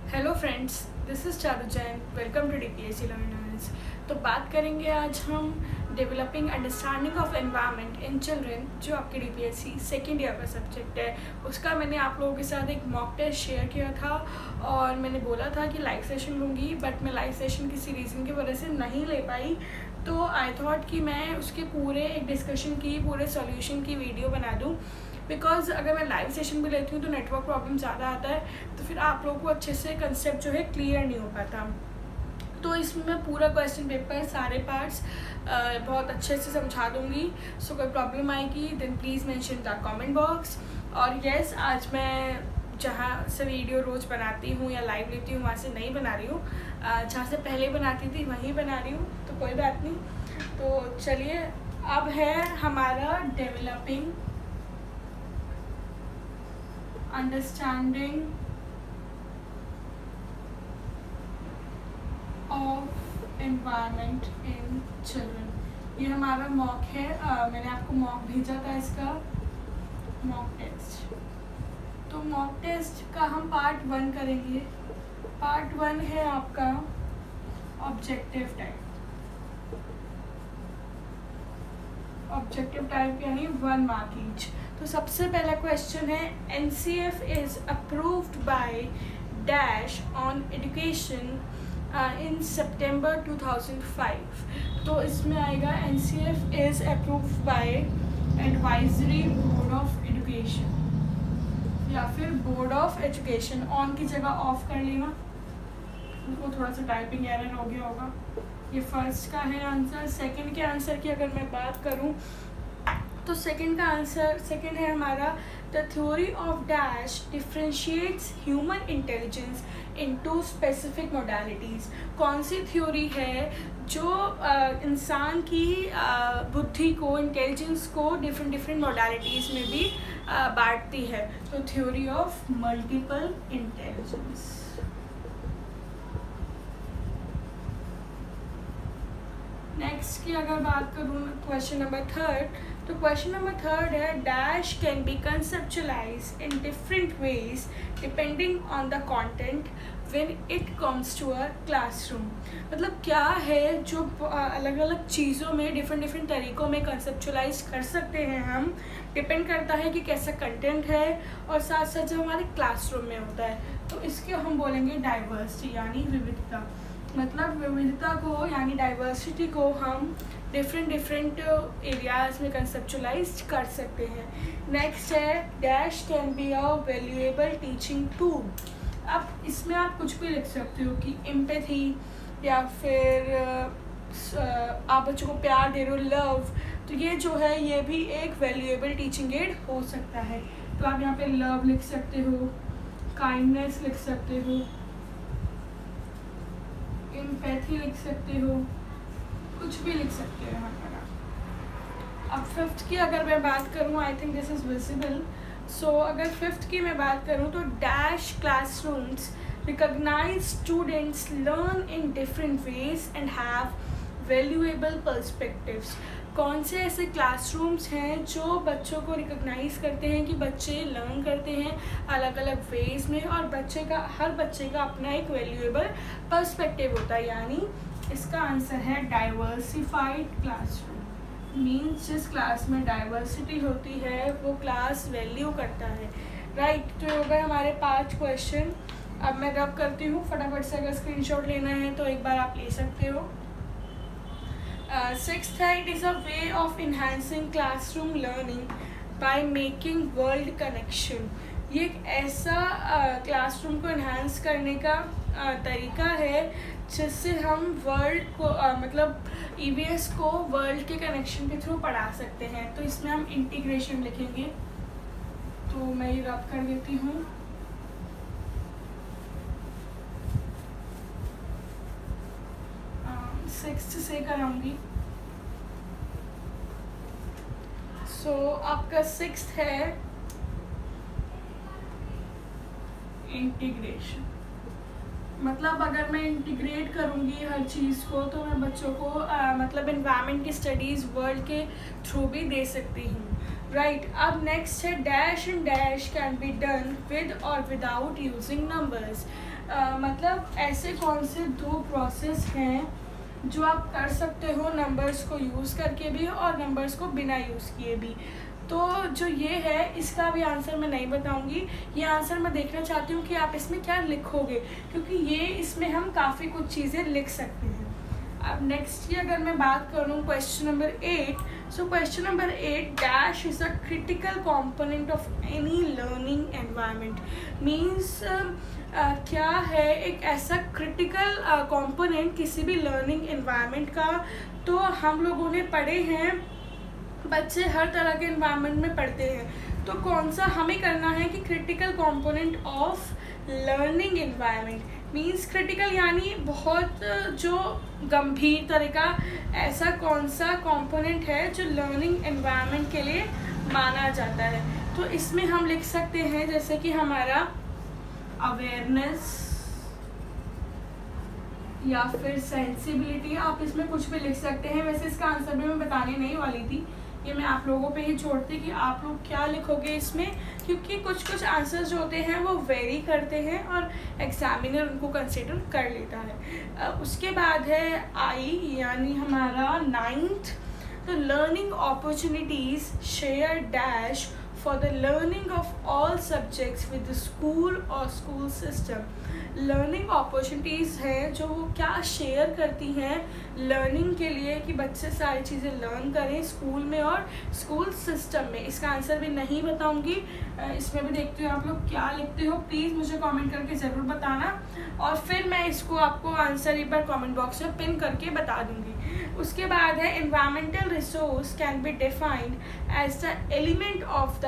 Hello friends, this is Charu Jain. Welcome to DPSC learners. तो बात करेंगे आज हम developing understanding of environment in children, जो आपके DPSC सेकेंड ईयर का सब्जेक्ट है। उसका मैंने आप लोगों के साथ एक मॉक टेस्ट शेयर किया था और मैंने बोला था कि लाइव सेशन लूँगी, बट मैं लाइव सेशन किसी रीज़न की वजह से नहीं ले पाई। तो आई थॉट कि मैं उसके पूरे एक डिस्कशन की, पूरे सॉल्यूशन की वीडियो बना दूँ, बिकॉज अगर मैं लाइव सेशन भी लेती हूँ तो नेटवर्क प्रॉब्लम ज़्यादा आता है, तो फिर आप लोगों को अच्छे से कंसेप्ट जो है क्लियर नहीं हो पाता। तो इसमें पूरा क्वेश्चन पेपर, सारे पार्ट्स बहुत अच्छे से समझा दूँगी। सो कोई प्रॉब्लम आएगी then please mention the comment box. और येस, आज मैं जहाँ से वीडियो रोज़ बनाती हूँ या लाइव लेती हूँ वहाँ से नहीं बना रही हूँ, जहाँ से पहले बनाती थी वहीं बना रही हूँ, तो कोई बात नहीं। तो चलिए, अब है हमारा developing understanding of environment in children. ये हमारा मॉक है। मैंने आपको मॉक भेजा था, इसका मॉक टेस्ट। तो मॉक टेस्ट का हम पार्ट 1 करेंगे। पार्ट 1 है आपका ऑब्जेक्टिव टाइप। ऑब्जेक्टिव टाइप यानी 1 मार्क ईच। तो सबसे पहला क्वेश्चन है, NCF is approved by dash on education in September 2005। तो इसमें आएगा NCF is approved by advisory board of education या फिर बोर्ड ऑफ एजुकेशन। ऑन की जगह ऑफ कर लेना, उनको थोड़ा सा टाइपिंग एरर हो गया होगा। ये फर्स्ट का है आंसर। सेकंड के आंसर की अगर मैं बात करूं तो सेकंड का आंसर, सेकंड है हमारा, the theory of dash differentiates human intelligence into specific modalities. कौन सी थ्योरी है जो इंसान की बुद्धि को, इंटेलिजेंस को डिफरेंट मोडालिटीज़ में भी बांटती है? तो theory of multiple intelligence. Next की अगर बात करूँ क्वेश्चन नंबर 3, तो क्वेश्चन नंबर 3 है, dash can be conceptualize in different ways depending on the content when it comes to a classroom. मतलब क्या है जो अलग अलग चीज़ों में डिफरेंट तरीक़ों में कंसेप्चुलाइज कर सकते हैं हम, डिपेंड करता है कि कैसा कंटेंट है और साथ साथ जो हमारे क्लासरूम में होता है। तो इसके हम बोलेंगे डाइवर्सिटी यानी विविधता। मतलब विविधता को यानी डाइवर्सिटी को हम डिफरेंट एरियाज़ में कंसेप्चुलाइज कर सकते हैं। नेक्स्ट है, dash can be a valuable teaching tool. अब इसमें आप कुछ भी लिख सकते हो कि एम्पैथी, या फिर आप बच्चों को प्यार दे रहे हो, लव। तो ये जो है ये भी एक वैल्यूएबल टीचिंग एड हो सकता है। तो आप यहाँ पे लव लिख सकते हो, काइंडनेस लिख सकते हो, एम्पैथी लिख सकते हो, कुछ भी लिख सकते हो यहाँ पर आप। अब 5th की अगर मैं बात करूँ, I think this is visible. So अगर 5th की मैं बात करूँ तो dash classrooms recognize students learn in different ways and have valuable perspectives. कौन से ऐसे क्लासरूम्स हैं जो बच्चों को रिकॉग्नाइज करते हैं कि बच्चे लर्न करते हैं अलग अलग वेज में, और हर बच्चे का अपना एक वैल्यूएबल पर्सपेक्टिव होता है। यानी इसका आंसर है डाइवर्सिफाइड क्लासरूम। मीन्स जिस क्लास में डाइवर्सिटी होती है वो क्लास वैल्यू करता है, राइट। तो हो गए हमारे 5 क्वेश्चन। अब मैं रब करती हूँ फटाफट से, अगर स्क्रीनशॉट लेना है तो एक बार आप ले सकते हो। 6th है, it is a way of enhancing classroom learning by making world connection. ये एक ऐसा क्लासरूम को इन्हांस करने का तरीका है जिससे हम वर्ल्ड को मतलब EVS को वर्ल्ड के कनेक्शन के थ्रू पढ़ा सकते हैं। तो इसमें हम इंटीग्रेशन लिखेंगे, तो मैं ये रब कर देती हूँ। सिक्स्थ से कराऊंगी। सो आपका 6th है इंटीग्रेशन। मतलब अगर मैं इंटीग्रेट करूँगी हर चीज़ को तो मैं बच्चों को मतलब एनवायरनमेंट की स्टडीज़ वर्ल्ड के थ्रू भी दे सकती हूँ, राइट। अब नेक्स्ट है, dash and dash can be done with और विदाउट यूजिंग नंबर्स। मतलब ऐसे कौन से 2 प्रोसेस हैं जो आप कर सकते हो नंबर्स को यूज़ करके भी और नंबर्स को बिना यूज़ किए भी। तो जो ये है इसका भी आंसर मैं नहीं बताऊंगी, ये आंसर मैं देखना चाहती हूँ कि आप इसमें क्या लिखोगे, क्योंकि ये इसमें हम काफ़ी कुछ चीज़ें लिख सकते हैं। अब नेक्स्ट की अगर मैं बात करूँ question number 8, so question number 8, dash is a critical component of any learning environment. Means क्या है एक ऐसा क्रिटिकल कंपोनेंट किसी भी लर्निंग एनवायरनमेंट का। तो हम लोगों ने पढ़े हैं, बच्चे हर तरह के एनवायरनमेंट में पढ़ते हैं, तो कौन सा हमें करना है कि critical component of learning environment. Means critical यानी बहुत जो गंभीर तरह का ऐसा कौन सा कंपोनेंट है जो लर्निंग एनवायरनमेंट के लिए माना जाता है। तो इसमें हम लिख सकते हैं जैसे कि हमारा अवेयरनेस या फिर सेंसिबिलिटी, आप इसमें कुछ भी लिख सकते हैं। वैसे इसका आंसर भी मैं बताने नहीं वाली थी, ये मैं आप लोगों पे ही छोड़ती कि आप लोग क्या लिखोगे इसमें, क्योंकि कुछ आंसर्स जो होते हैं वो वेरी करते हैं और एग्जामिनर उनको कंसिडर कर लेता है। उसके बाद है आई यानी हमारा 9th, तो learning opportunities share dash for the learning of all subjects with the school और स्कूल सिस्टम। लर्निंग अपॉर्चुनिटीज़ हैं जो वो क्या शेयर करती हैं लर्निंग के लिए कि बच्चे सारी चीज़ें लर्न करें स्कूल में और स्कूल सिस्टम में। इसका आंसर भी नहीं बताऊंगी, इसमें भी देखती हूँ आप लोग क्या लिखते हो, प्लीज़ मुझे कमेंट करके ज़रूर बताना और फिर मैं इसको आपको आंसर एक बार कमेंट बॉक्स में पिन करके बता दूँगी। उसके बाद है environmental resource can be defined as the element of the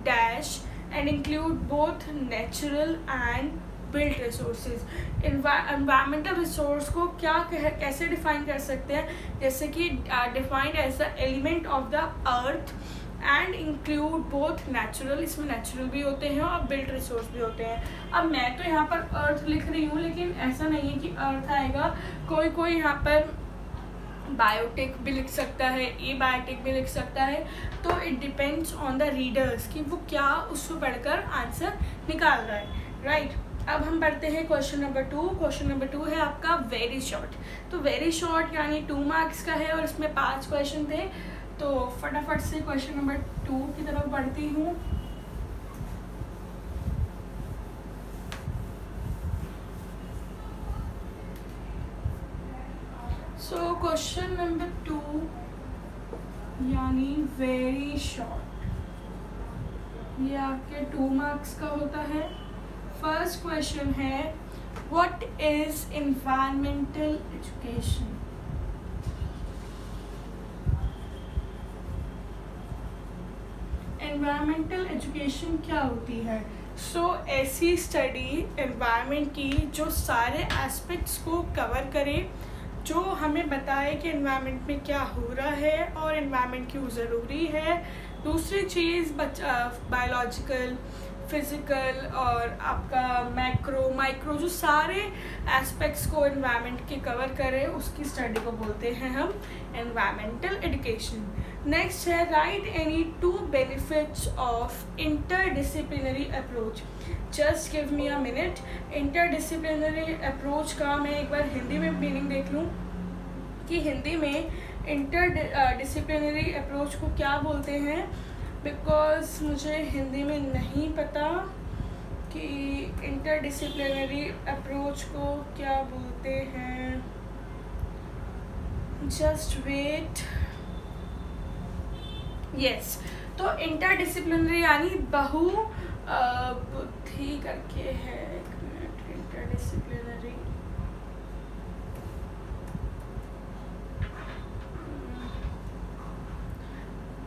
dash and include both natural and built resources. Environmental resource को क्या कैसे डिफाइन कर सकते हैं, जैसे कि defined as the element of the earth and include both natural, इसमें natural भी होते हैं और बिल्ट रिसोर्स भी होते हैं। अब मैं तो यहाँ पर अर्थ लिख रही हूँ, लेकिन ऐसा नहीं है कि अर्थ आएगा, कोई यहाँ पर बायोटिक भी लिख सकता है, ए बायोटिक भी लिख सकता है। तो it depends on the readers कि वो क्या उसको पढ़कर आंसर निकाल रहा है, राइट। अब हम पढ़ते हैं क्वेश्चन नंबर 2। क्वेश्चन नंबर 2 है आपका वेरी शॉर्ट। तो वेरी शॉर्ट यानी 2 मार्क्स का है और इसमें 5 क्वेश्चन थे। तो फटाफट से क्वेश्चन नंबर 2 की तरफ बढ़ती हूँ। सो क्वेश्चन नंबर 2 यानी वेरी शॉर्ट, ये आपके 2 मार्क्स का होता है। फर्स्ट क्वेश्चन है what is environmental education. Environmental education क्या होती है। ऐसी स्टडी एनवायरनमेंट की जो सारे एस्पेक्ट्स को कवर करे, जो हमें बताए कि एनवायरनमेंट में क्या हो रहा है और एनवायरनमेंट क्यों ज़रूरी है। दूसरी चीज़ बायोलॉजिकल, फिज़िकल और आपका माइक्रो जो सारे एस्पेक्ट्स को एनवायरनमेंट के कवर करे, उसकी स्टडी को बोलते हैं हम एनवायरमेंटल एजुकेशन। नेक्स्ट है right any 2 benefits of interdisciplinary approach. Just give me a minute. Interdisciplinary approach का मैं एक बार हिंदी में मीनिंग देख लूँ कि हिंदी में इंटरडिसिप्लिनरी अप्रोच को क्या बोलते हैं, बिकॉज मुझे हिंदी में नहीं पता कि इंटरडिसिप्लिनरी अप्रोच को क्या बोलते हैं। Just wait. यस, तो इंटरडिसिप्लिनरी यानी बहु बुद्धि करके है। एक मिनट, इंटरडिसिप्लिनरी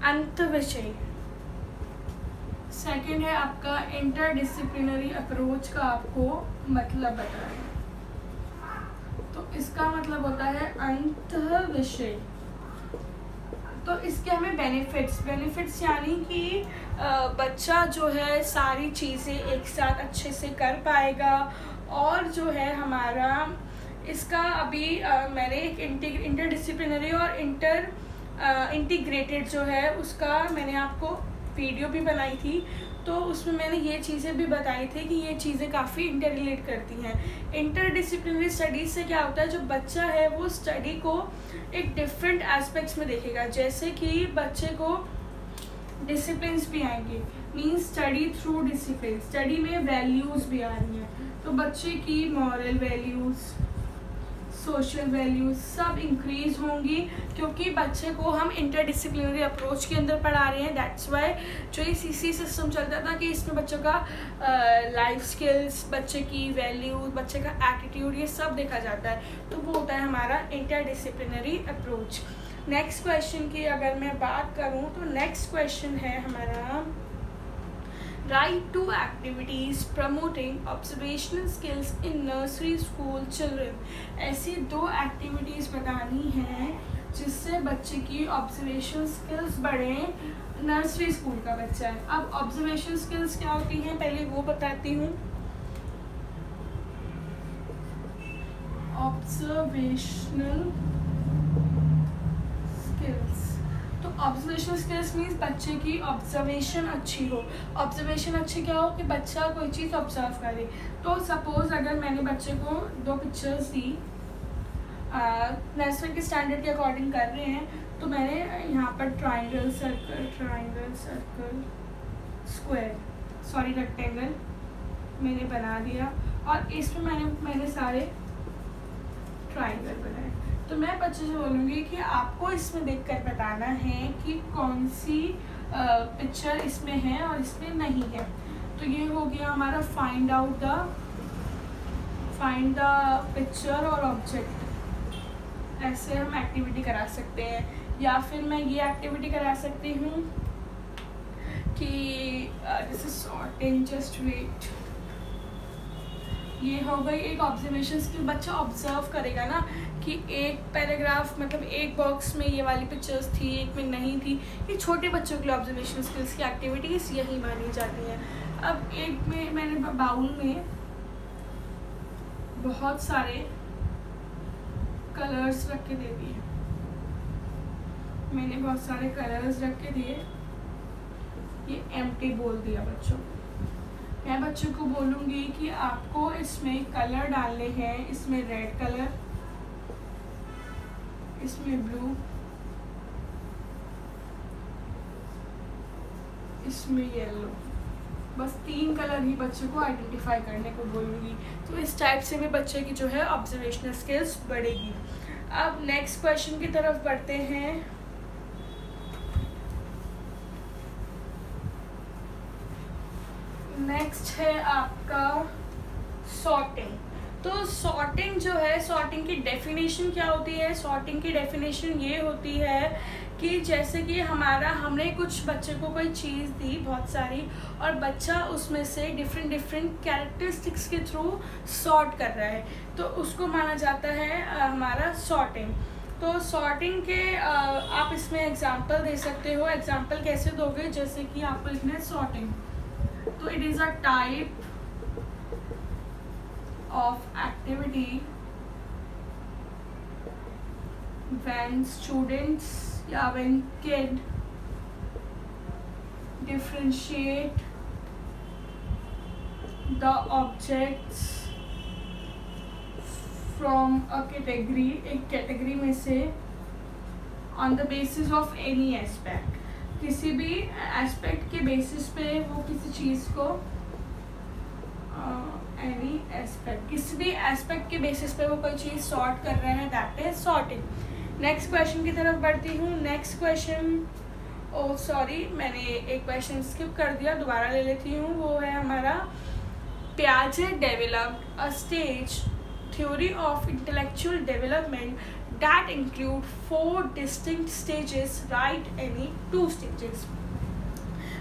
अंत विषय। सेकेंड है आपका इंटरडिसिप्लिनरी अप्रोच का आपको मतलब बताएं। तो इसका मतलब होता है अंत विषय। तो इसके हमें बेनिफिट्स यानी कि बच्चा जो है सारी चीज़ें एक साथ अच्छे से कर पाएगा। और जो है हमारा इसका अभी मैंने एक इंटरडिसिप्लिनरी और इंटीग्रेटेड जो है उसका मैंने आपको वीडियो भी बनाई थी, तो उसमें मैंने ये चीज़ें भी बताई थी कि ये चीज़ें काफ़ी इंटर रिलेट करती हैं। इंटरडिसिप्लिनरी स्टडीज़ से क्या होता है, जो बच्चा है वो स्टडी को एक डिफरेंट एस्पेक्ट्स में देखेगा। जैसे कि बच्चे को डिसिप्लिन्स भी आएंगे, means study through discipline, study में वैल्यूज़ भी आ रही हैं, तो बच्चे की मॉरल वैल्यूज़, सोशल वैल्यूज सब इंक्रीज होंगी, क्योंकि बच्चे को हम इंटरडिसिप्लिनरी अप्रोच के अंदर पढ़ा रहे हैं। दैट्स वाई जो ये सीसी सिस्टम चलता था कि इसमें बच्चों का लाइफ स्किल्स, बच्चे की वैल्यूज, बच्चे का एटीट्यूड, ये सब देखा जाता है, तो वो होता है हमारा इंटरडिसिप्लिनरी अप्रोच। नेक्स्ट क्वेश्चन की अगर मैं बात करूँ तो नेक्स्ट क्वेश्चन है हमारा, Write 2 activities promoting observational skills in nursery school children. ऐसी 2 एक्टिविटीज़ बतानी हैं जिससे बच्चे की ऑब्जर्वेशन स्किल्स बढ़ें। नर्सरी स्कूल का बच्चा है, अब ऑब्जर्वेशन स्किल्स क्या होती हैं पहले वो बताती हूँ। ऑब्जर्वेशनल स्किल्स, तो ऑब्जर्वेशनल स्किल्स मीन्स बच्चे की ऑब्जर्वेशन अच्छी हो। ऑब्जर्वेशन अच्छी क्या हो कि बच्चा कोई चीज़ ऑब्जर्व करे। तो सपोज अगर मैंने बच्चे को 2 पिक्चर्स दी, नर्सरी के स्टैंडर्ड के अकॉर्डिंग कर रहे हैं, तो मैंने यहाँ पर ट्राइंगल सर्कल स्क्वायर रेक्टेंगल मैंने बना दिया, और इसमें मैंने सारे ट्राइंगल बनाए। तो मैं बच्चे से बोलूँगी कि आपको इसमें देखकर बताना है कि कौन सी पिक्चर इसमें है और इसमें नहीं है। तो ये हो गया हमारा फाइंड द पिक्चर और ऑब्जेक्ट। ऐसे हम एक्टिविटी करा सकते हैं, या फिर मैं ये एक्टिविटी करा सकती हूँ कि this is sorting, just wait. ये हो गई एक ऑब्जर्वेशन स्किल, बच्चा ऑब्जर्व करेगा ना कि एक पैराग्राफ मतलब एक बॉक्स में ये वाली पिक्चर्स थी, एक में नहीं थी। ये छोटे बच्चों के लिए ऑब्जर्वेशन स्किल्स की एक्टिविटीज़ यही मानी जाती हैं। अब एक में मैंने बाउल में बहुत सारे कलर्स रख के दे दिए, मैंने बहुत सारे कलर्स रख के दिए, ये एम्प्टी बोल दिया बच्चों को। मैं बच्चों को बोलूँगी कि आपको इसमें कलर डालने हैं, इसमें रेड कलर, इसमें ब्लू, इसमें येलो, बस 3 कलर ही बच्चे को आइडेंटिफाई करने को बोलूँगी। तो इस टाइप से भी बच्चे की जो है ऑब्जर्वेशनल स्किल्स बढ़ेगी। अब नेक्स्ट क्वेश्चन की तरफ बढ़ते हैं। नेक्स्ट है आपका सॉर्टिंग। तो सॉर्टिंग जो है, सॉर्टिंग की डेफिनेशन क्या होती है? सॉर्टिंग की डेफिनेशन ये होती है कि जैसे कि हमने कुछ बच्चे को कोई चीज़ दी बहुत सारी, और बच्चा उसमें से डिफरेंट कैरेक्टरिस्टिक्स के थ्रू सॉर्ट कर रहा है, तो उसको माना जाता है हमारा सॉर्टिंग। तो सॉर्टिंग के आप इसमें एग्जांपल दे सकते हो। एग्जांपल कैसे दोगे? जैसे कि आपको लिखना है सॉर्टिंग, तो it is a type of activity when students या when kid differentiate the objects from a category, एक कैटेगरी में से on the basis of any aspect, किसी भी एस्पेक्ट के बेसिस पे वो किसी चीज़ को एनी एस्पेक्ट, किसी भी एस्पेक्ट के बेसिस पे वो कोई चीज़ सॉर्ट कर रहे हैं, that is sorting. Next question की तरफ बढ़ती हूँ। नेक्स्ट क्वेश्चन, ओह सॉरी मैंने एक क्वेश्चन स्किप कर दिया, दोबारा ले लेती हूँ। वो है हमारा पियाजे developed a stage theory of intellectual development that include 4 distinct stages, right any 2 stages.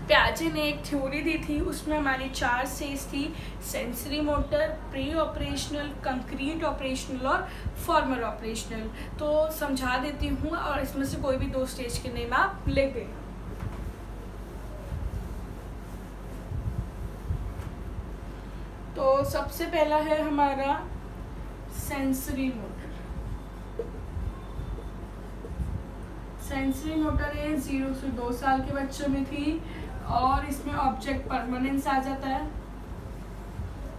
पियाजे ने एक थ्योरी दी थी, उसमें हमारी 4 स्टेज थी, sensory motor, pre operational, concrete operational और फॉर्मल ऑपरेशनल। तो समझा देती हूँ और इसमें से कोई भी 2 स्टेज के नेम आप लिख देना। तो सबसे पहला है हमारा सेंसरी मोटर। सेंसरी मोटर 0 से 2 साल के बच्चों में थी, और इसमें ऑब्जेक्ट परमानेंस आ जाता है,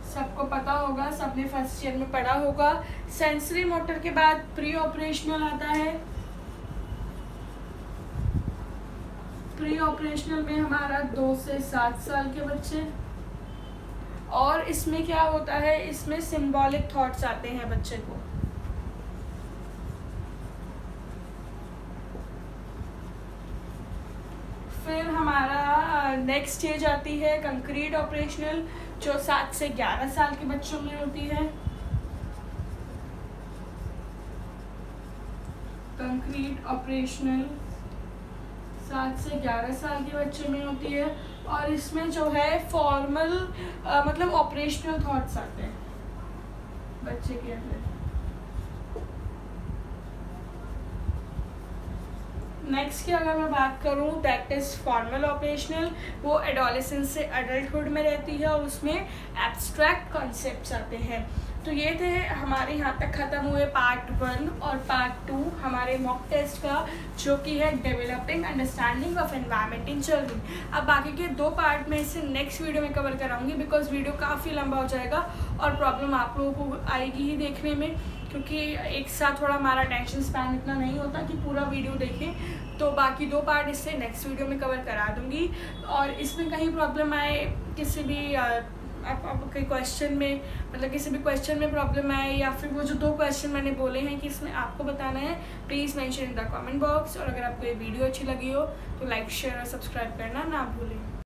सबको पता होगा, सबने फर्स्ट ईयर में पढ़ा होगा। सेंसरी मोटर के बाद प्री ऑपरेशनल आता है। प्री ऑपरेशनल में हमारा 2 से 7 साल के बच्चे, और इसमें क्या होता है, इसमें सिंबॉलिक थॉट्स आते हैं बच्चे को। फिर हमारा नेक्स्ट स्टेज आती है कंक्रीट ऑपरेशनल, जो 7 से 11 साल के बच्चों में होती है। कंक्रीट ऑपरेशनल 7 से 11 साल के बच्चे में होती है, और इसमें जो है फॉर्मल मतलब ऑपरेशनल थॉट्स आते हैं बच्चे के अंदर। नेक्स्ट की अगर मैं बात करूं, दैट इज़ फॉर्मल ऑपरेशनल, वो एडोलेसेंस से अडल्टहुड में रहती है और उसमें एब्स्ट्रैक्ट कॉन्सेप्ट्स आते हैं। तो ये थे हमारे यहाँ तक ख़त्म हुए पार्ट 1 और पार्ट 2 हमारे मॉक टेस्ट का, जो कि है developing understanding of environment in children. अब बाकी के 2 पार्ट में इसे नेक्स्ट वीडियो में कवर कराऊंगी, बिकॉज वीडियो काफ़ी लंबा हो जाएगा और प्रॉब्लम आप लोगों को आएगी ही देखने में, क्योंकि एक साथ थोड़ा हमारा अटेंशन स्पैन इतना नहीं होता कि पूरा वीडियो देखें। तो बाकी 2 पार्ट इससे नेक्स्ट वीडियो में कवर करा दूंगी। और इसमें कहीं प्रॉब्लम आए, किसी भी आपके क्वेश्चन में, मतलब किसी भी क्वेश्चन में प्रॉब्लम आए, या फिर वो जो 2 क्वेश्चन मैंने बोले हैं कि इसमें आपको बताना है, please mention in the comment box. और अगर आपको ये वीडियो अच्छी लगी हो तो लाइक, शेयर और सब्सक्राइब करना ना भूलें।